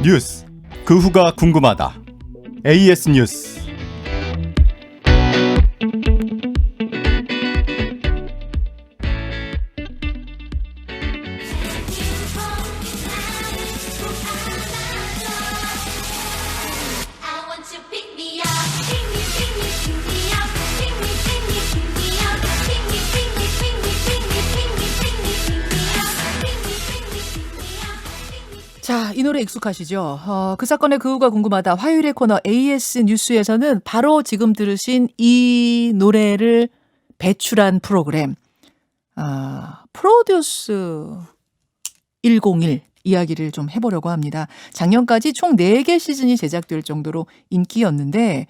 뉴스 그 후가 궁금하다. AS 뉴스. 자, 이 노래 익숙하시죠? 그 사건의 그 후가 궁금하다. 화요일의 코너 AS 뉴스에서는 바로 지금 들으신 이 노래를 배출한 프로그램 프로듀스 101 이야기를 좀 해보려고 합니다. 작년까지 총 4개 시즌이 제작될 정도로 인기였는데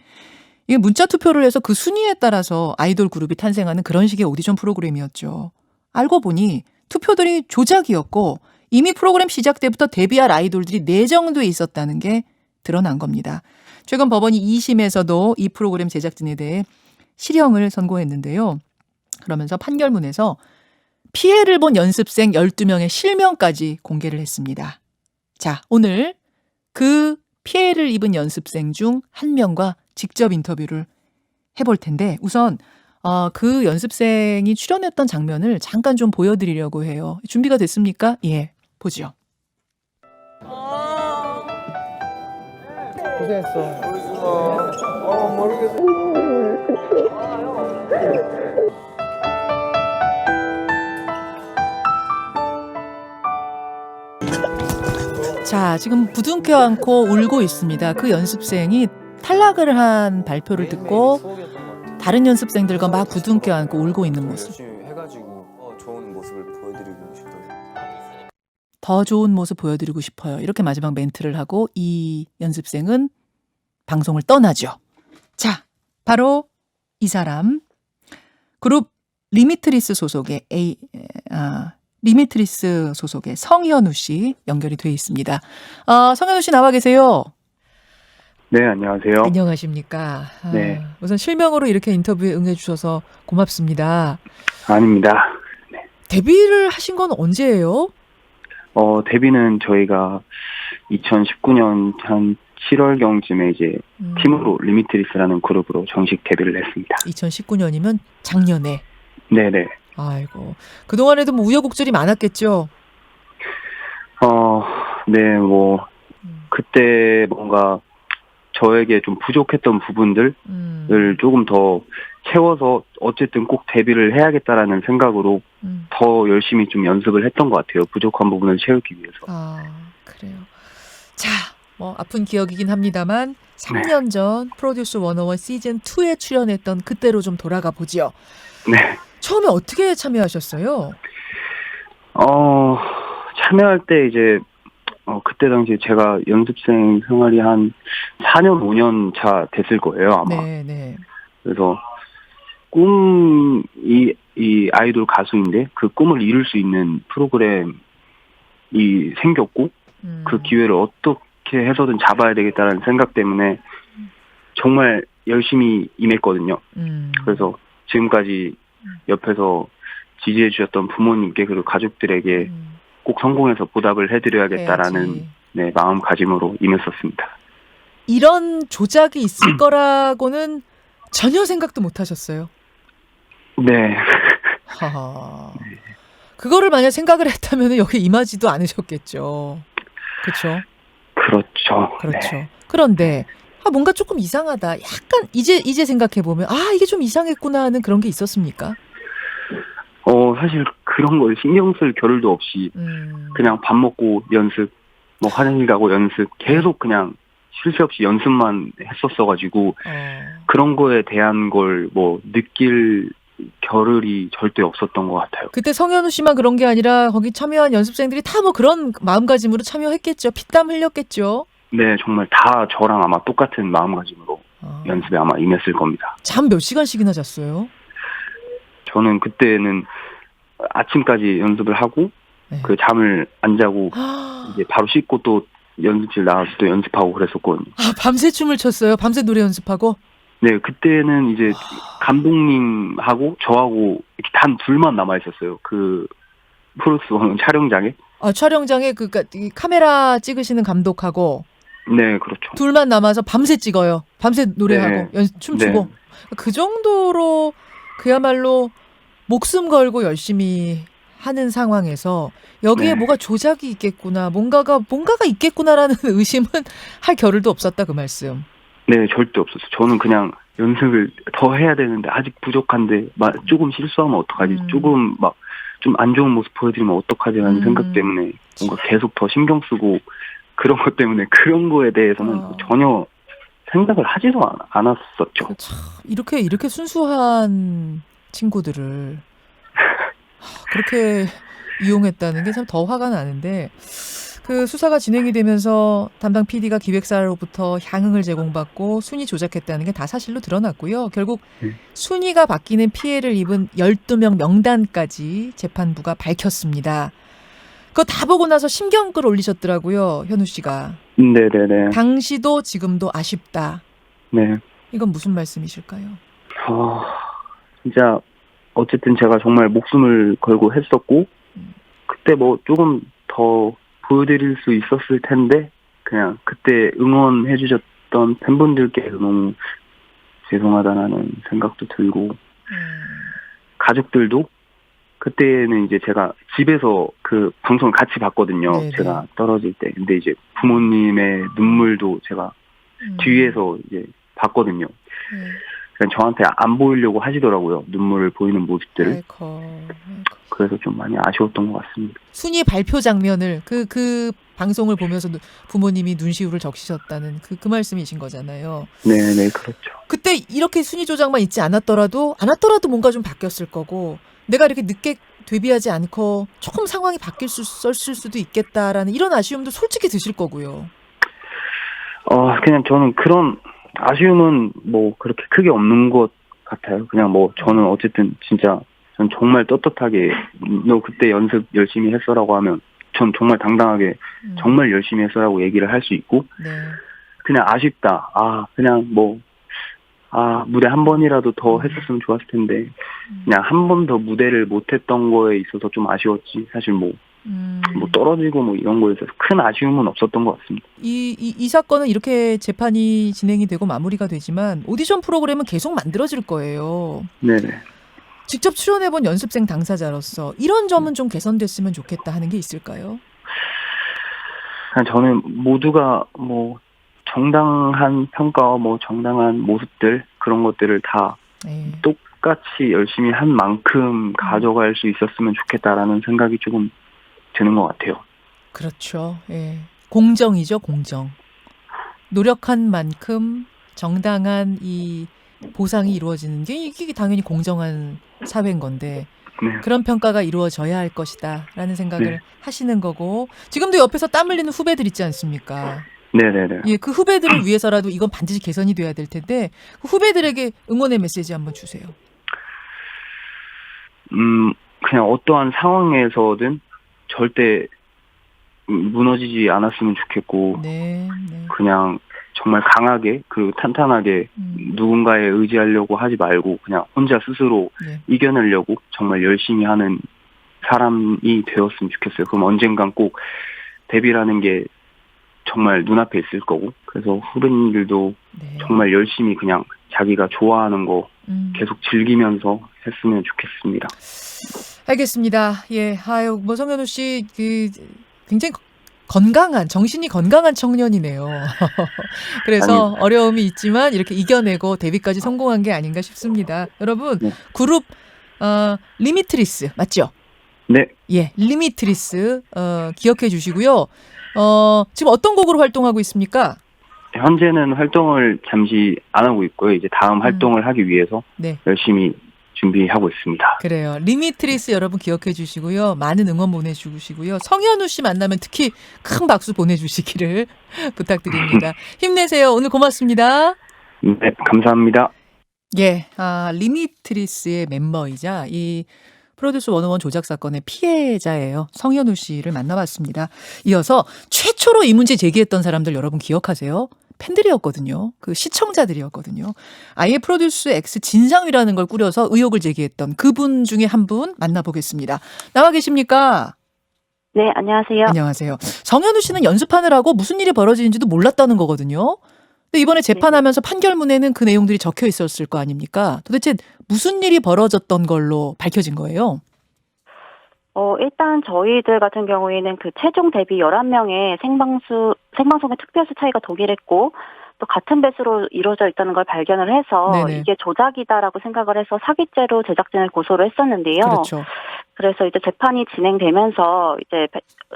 이게 문자 투표를 해서 그 순위에 따라서 아이돌 그룹이 탄생하는 그런 식의 오디션 프로그램이었죠. 알고 보니 투표들이 조작이었고 이미 프로그램 시작 때부터 데뷔할 아이돌들이 내정돼 있었다는 게 드러난 겁니다. 최근 법원이 2심에서도 이 프로그램 제작진에 대해 실형을 선고했는데요. 그러면서 판결문에서 피해를 본 연습생 12명의 실명까지 공개를 했습니다. 자, 오늘 그 피해를 입은 연습생 중 한 명과 직접 인터뷰를 해볼 텐데 우선 그 연습생이 출연했던 장면을 잠깐 좀 보여드리려고 해요. 준비가 됐습니까? 예, 보죠. 고생했어. 모르겠어. 자, 지금 부둥켜 안고 울고 있습니다. 그 연습생이 탈락을 한 발표를 듣고 다른 연습생들과 막 부둥켜 안고 울고 있는 모습. 해가지고 좋은 모습을 보여드리고 싶어요. 더 좋은 모습 보여드리고 싶어요. 이렇게 마지막 멘트를 하고 이 연습생은 방송을 떠나죠. 자, 바로 이 사람. 그룹 리미트리스 소속의 리미트리스 소속의 성현우 씨 연결이 돼 있습니다. 성현우 씨 나와 계세요. 네, 안녕하세요. 안녕하십니까. 네. 우선 실명으로 이렇게 인터뷰에 응해주셔서 고맙습니다. 아닙니다. 네. 데뷔를 하신 건 언제예요? 데뷔는 저희가 2019년 한 7월경쯤에 이제 팀으로 리미트리스라는 그룹으로 정식 데뷔를 했습니다. 2019년이면 작년에. 네네. 아이고. 그동안에도 뭐 우여곡절이 많았겠죠? 네, 그때 뭔가 저에게 좀 부족했던 부분들을 조금 더 채워서 어쨌든 꼭 데뷔를 해야겠다라는 생각으로 더 열심히 좀 연습을 했던 것 같아요. 부족한 부분을 채우기 위해서. 그래요. 자, 아픈 기억이긴 합니다만 3년 전 프로듀스 101 시즌 2에 출연했던 그때로 좀 돌아가 보죠. 네. 처음에 어떻게 참여하셨어요? 참여할 때 이제 그때 당시에 제가 연습생 생활이 한 4년, 5년 차 됐을 거예요, 아마. 네. 그래서 이 아이돌 가수인데 그 꿈을 이룰 수 있는 프로그램이 생겼고 그 기회를 어떻게 해서든 잡아야 되겠다는 생각 때문에 정말 열심히 임했거든요. 그래서 지금까지 옆에서 지지해 주셨던 부모님께 그리고 가족들에게 꼭 성공해서 보답을 해드려야겠다라는 마음가짐으로 임했었습니다. 이런 조작이 있을 거라고는 전혀 생각도 못 하셨어요? 네. 그거를 만약 생각을 했다면 여기 임하지도 않으셨겠죠. 그렇죠? 그렇죠. 네. 그런데 뭔가 조금 이상하다. 약간 이제 생각해보면 이게 좀 이상했구나 하는 그런 게 있었습니까? 사실 그런 걸 신경 쓸 겨를도 없이 그냥 밥 먹고 연습, 화장실 가고 연습 계속 그냥 쉴 새 없이 연습만 했었어가지고 그런 거에 대한 걸 느낄 겨를이 절대 없었던 것 같아요. 그때 성현우 씨만 그런 게 아니라 거기 참여한 연습생들이 다 그런 마음가짐으로 참여했겠죠. 피땀 흘렸겠죠. 네, 정말 다 저랑 아마 똑같은 마음가짐으로 연습에 아마 임했을 겁니다. 잠 몇 시간씩이나 잤어요? 저는 그때는 아침까지 연습을 하고 그 잠을 안 자고 이제 바로 씻고 또 연습실 나가서 또 연습하고 그랬었거든요. 밤새 춤을 췄어요? 밤새 노래 연습하고? 네, 그때는 이제 감독님하고 저하고 이렇게 단 둘만 남아 있었어요. 그 프로듀스 원원 촬영장에. 촬영장에 그니까 카메라 찍으시는 감독하고 네, 그렇죠. 둘만 남아서 밤새 찍어요. 밤새 노래하고 네. 춤추고. 그 정도로 그야말로 목숨 걸고 열심히 하는 상황에서 여기에 네. 뭐가 조작이 있겠구나, 뭔가가 있겠구나라는 의심은 할 겨를도 없었다, 그 말씀. 네, 절대 없었어요. 저는 그냥 연습을 더 해야 되는데 아직 부족한데 조금 실수하면 어떡하지? 조금 막 좀 안 좋은 모습 보여드리면 어떡하지라는 생각 때문에 뭔가 계속 더 신경 쓰고 그런 것 때문에 그런 거에 대해서는 전혀 생각을 하지도 않았었죠. 참, 이렇게 순수한 친구들을 그렇게 이용했다는 게 참 더 화가 나는데, 그 수사가 진행이 되면서 담당 PD가 기획사로부터 향응을 제공받고 순위 조작했다는 게 다 사실로 드러났고요. 결국 순위가 바뀌는 피해를 입은 12명 명단까지 재판부가 밝혔습니다. 그거 다 보고 나서 심경글 올리셨더라고요, 현우 씨가. 네네네. 당시도 지금도 아쉽다. 네. 이건 무슨 말씀이실까요? 진짜 어쨌든 제가 정말 목숨을 걸고 했었고 그때 뭐 조금 더 보여드릴 수 있었을 텐데 그냥 그때 응원해 주셨던 팬분들께 너무 죄송하다라는 생각도 들고 가족들도 그때는 이제 제가 집에서 그 방송을 같이 봤거든요. 네네. 제가 떨어질 때. 근데 이제 부모님의 눈물도 제가 뒤에서 이제 봤거든요. 그냥 저한테 안 보이려고 하시더라고요. 눈물을 보이는 모습들을. 아이고. 그래서 좀 많이 아쉬웠던 것 같습니다. 순위 발표 장면을 그 방송을 보면서 부모님이 눈시울을 적시셨다는 그 말씀이신 거잖아요. 네네, 그렇죠. 그때 이렇게 순위 조작만 있지 않았더라도 뭔가 좀 바뀌었을 거고, 내가 이렇게 늦게 데뷔하지 않고 조금 상황이 바뀔 수도 있겠다라는 이런 아쉬움도 솔직히 드실 거고요. 그냥 저는 그런 아쉬움은 뭐 그렇게 크게 없는 것 같아요. 그냥 뭐 저는 어쨌든 진짜 전 정말 떳떳하게 너 그때 연습 열심히 했어라고 하면 전 정말 당당하게 정말 열심히 했어라고 얘기를 할 수 있고 네. 그냥 아쉽다. 그냥 뭐 무대 한 번이라도 더 했었으면 좋았을 텐데 그냥 한 번 더 무대를 못했던 거에 있어서 좀 아쉬웠지. 사실 뭐 떨어지고 뭐 이런 거에 있어서 큰 아쉬움은 없었던 것 같습니다. 이 사건은 이렇게 재판이 진행이 되고 마무리가 되지만 오디션 프로그램은 계속 만들어질 거예요. 네네. 직접 출연해본 연습생 당사자로서 이런 점은 좀 개선됐으면 좋겠다 하는 게 있을까요? 저는 모두가 뭐 정당한 평가와 뭐 정당한 모습들 그런 것들을 다 똑같이 열심히 한 만큼 가져갈 수 있었으면 좋겠다라는 생각이 조금 드는 것 같아요. 그렇죠. 예. 공정이죠, 공정. 노력한 만큼 정당한 이 보상이 이루어지는 게 이게 당연히 공정한 사회인 건데 그런 평가가 이루어져야 할 것이다라는 생각을 하시는 거고, 지금도 옆에서 땀 흘리는 후배들 있지 않습니까? 네네네. 예, 그 후배들을 위해서라도 이건 반드시 개선이 돼야 될 텐데 그 후배들에게 응원의 메시지 한번 주세요. 그냥 어떠한 상황에서든 절대 무너지지 않았으면 좋겠고 네. 그냥 정말 강하게 그리고 탄탄하게 누군가에 의지하려고 하지 말고 그냥 혼자 스스로 이겨내려고 정말 열심히 하는 사람이 되었으면 좋겠어요. 그럼 언젠간 꼭 데뷔라는 게 정말 눈앞에 있을 거고, 그래서 후배님들도 정말 열심히 그냥 자기가 좋아하는 거 계속 즐기면서 했으면 좋겠습니다. 알겠습니다. 예, 뭐 성현우 씨 굉장히 정신이 건강한 청년이네요. 그래서 어려움이 있지만 이렇게 이겨내고 데뷔까지 성공한 게 아닌가 싶습니다. 여러분, 그룹 리미트리스 맞죠? 네. 예, 리미트리스 기억해 주시고요. 지금 어떤 곡으로 활동하고 있습니까? 현재는 활동을 잠시 안 하고 있고요. 이제 다음 활동을 하기 위해서 열심히 준비하고 있습니다. 그래요. 리미트리스 여러분 기억해 주시고요. 많은 응원 보내주시고요. 성현우 씨 만나면 특히 큰 박수 보내주시기를 부탁드립니다. 힘내세요. 오늘 고맙습니다. 네, 감사합니다. 예, 리미트리스의 멤버이자 이 프로듀스 101 조작 사건의 피해자예요. 성현우 씨를 만나봤습니다. 이어서 최초로 이 문제 제기했던 사람들 여러분 기억하세요? 팬들이었거든요. 그 시청자들이었거든요. 아예 프로듀스 X 진상이라는 걸 꾸려서 의혹을 제기했던 그분 중에 한 분 만나보겠습니다. 나와 계십니까? 네, 안녕하세요. 안녕하세요. 정현우 씨는 연습하느라고 무슨 일이 벌어지는지도 몰랐다는 거거든요. 근데 이번에 재판하면서 판결문에는 그 내용들이 적혀 있었을 거 아닙니까? 도대체 무슨 일이 벌어졌던 걸로 밝혀진 거예요? 일단 저희들 같은 경우에는 그 최종 대비 11명의 생방송의 투표수 차이가 동일했고, 또 같은 배수로 이루어져 있다는 걸 발견을 해서 네네. 이게 조작이다라고 생각을 해서 사기죄로 제작진을 고소를 했었는데요. 그렇죠. 그래서 이제 재판이 진행되면서 이제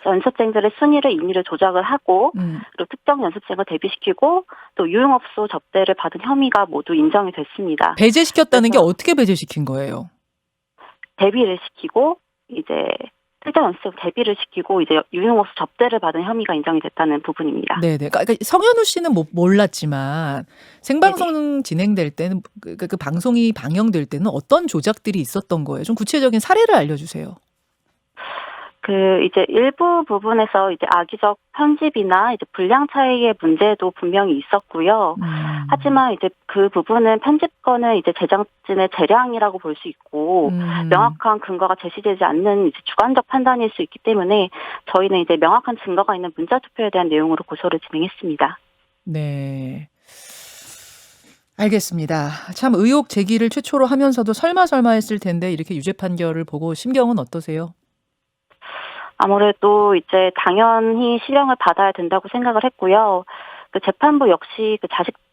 연습생들의 순위를 임의로 조작을 하고, 그리고 특정 연습생을 대비시키고 또 유흥업소 접대를 받은 혐의가 모두 인정이 됐습니다. 배제시켰다는 게 그래서 어떻게 배제시킨 거예요? 대비를 시키고 이제 특정 연습생 대비를 시키고 이제 유흥업소 접대를 받은 혐의가 인정이 됐다는 부분입니다. 네네. 그러니까 성현우 씨는 몰랐지만 생방송 진행될 때는 그 방송이 방영될 때는 어떤 조작들이 있었던 거예요? 좀 구체적인 사례를 알려주세요. 그 이제 일부 부분에서 이제 악의적 편집이나 이제 분량 차이의 문제도 분명히 있었고요. 하지만 이제 그 부분은 편집권은 이제 제작진의 재량이라고 볼 수 있고 명확한 근거가 제시되지 않는 이제 주관적 판단일 수 있기 때문에 저희는 이제 명확한 증거가 있는 문자 투표에 대한 내용으로 고소를 진행했습니다. 네. 알겠습니다. 참 의혹 제기를 최초로 하면서도 설마 했을 텐데 이렇게 유죄 판결을 보고 심경은 어떠세요? 아무래도 이제 당연히 실형을 받아야 된다고 생각을 했고요. 그 재판부 역시 그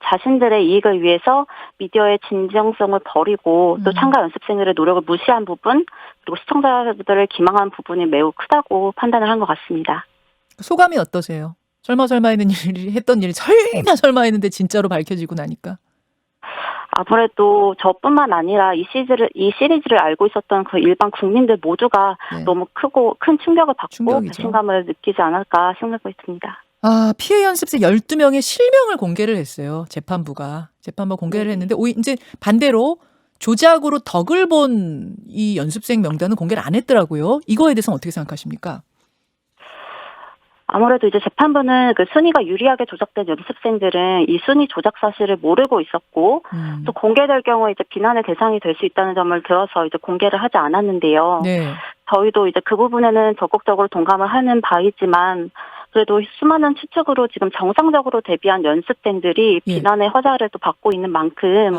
자신들의 이익을 위해서 미디어의 진정성을 버리고 또 참가 연습생들의 노력을 무시한 부분, 그리고 시청자들을 기망한 부분이 매우 크다고 판단을 한 것 같습니다. 소감이 어떠세요? 설마 했던 일이 설마 했는데 진짜로 밝혀지고 나니까. 아무래도 저뿐만 아니라 이 시리즈를 알고 있었던 그 일반 국민들 모두가 네. 너무 크고 큰 충격을 받고 충격이죠. 배신감을 느끼지 않을까 생각하고 있습니다. 아, 피해 연습생 12명의 실명을 공개를 했어요. 재판부가 공개를 했는데 이제 반대로 조작으로 덕을 본 이 연습생 명단은 공개를 안 했더라고요. 이거에 대해서는 어떻게 생각하십니까? 아무래도 이제 재판부는 그 순위가 유리하게 조작된 연습생들은 이 순위 조작 사실을 모르고 있었고 또 공개될 경우에 이제 비난의 대상이 될 수 있다는 점을 들어서 이제 공개를 하지 않았는데요. 네. 저희도 이제 그 부분에는 적극적으로 동감을 하는 바이지만 그래도 수많은 추측으로 지금 정상적으로 데뷔한 연습생들이 예. 비난의 화자를 또 받고 있는 만큼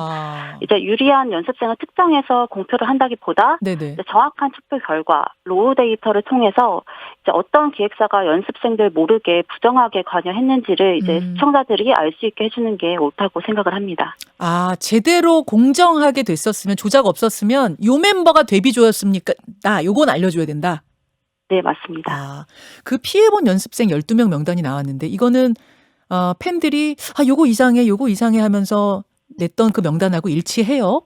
이제 유리한 연습생을 특정해서 공표를 한다기보다 네네. 이제 정확한 투표 결과, 로우 데이터를 통해서 이제 어떤 기획사가 연습생들 모르게 부정하게 관여했는지를 이제 시청자들이 알 수 있게 해주는 게 옳다고 생각을 합니다. 아, 제대로 공정하게 됐었으면 조작 없었으면 요 멤버가 데뷔조였습니까? 요건 알려줘야 된다. 네, 맞습니다. 아, 그 피해본 연습생 12명 명단이 나왔는데 이거는 팬들이 요거 이상해 하면서 냈던 그 명단하고 일치해요?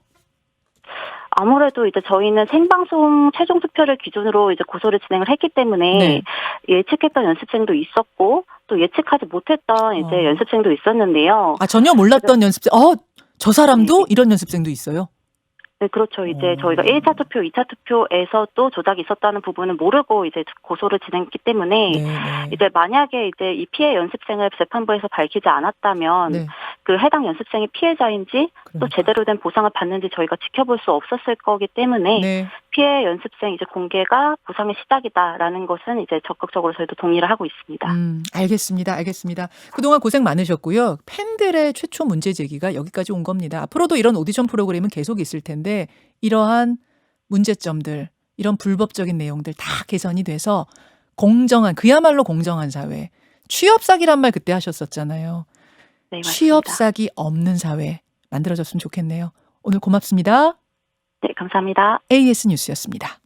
아무래도 이제 저희는 생방송 최종 투표를 기준으로 이제 고소를 진행을 했기 때문에 네. 예측했던 연습생도 있었고 또 예측하지 못했던 이제 연습생도 있었는데요. 아, 전혀 몰랐던 연습생. 저 사람도 네. 이런 연습생도 있어요? 네, 그렇죠. 이제 저희가 1차 투표, 2차 투표에서 또 조작이 있었다는 부분은 모르고 이제 고소를 진행했기 때문에 네. 이제 만약에 이제 이 피해 연습생을 재판부에서 밝히지 않았다면 네. 그 해당 연습생이 피해자인지 또 그러니까. 제대로 된 보상을 받는지 저희가 지켜볼 수 없었을 거기 때문에 네. 피해 연습생 이제 공개가 보상의 시작이다라는 것은 이제 적극적으로 저희도 동의를 하고 있습니다. 알겠습니다. 그동안 고생 많으셨고요. 팬들의 최초 문제 제기가 여기까지 온 겁니다. 앞으로도 이런 오디션 프로그램은 계속 있을 텐데 이러한 문제점들, 이런 불법적인 내용들 다 개선이 돼서 그야말로 공정한 사회. 취업 사기란 말 그때 하셨었잖아요. 네, 맞습니다. 취업 사기 없는 사회 만들어졌으면 좋겠네요. 오늘 고맙습니다. 네, 감사합니다. AS 뉴스였습니다.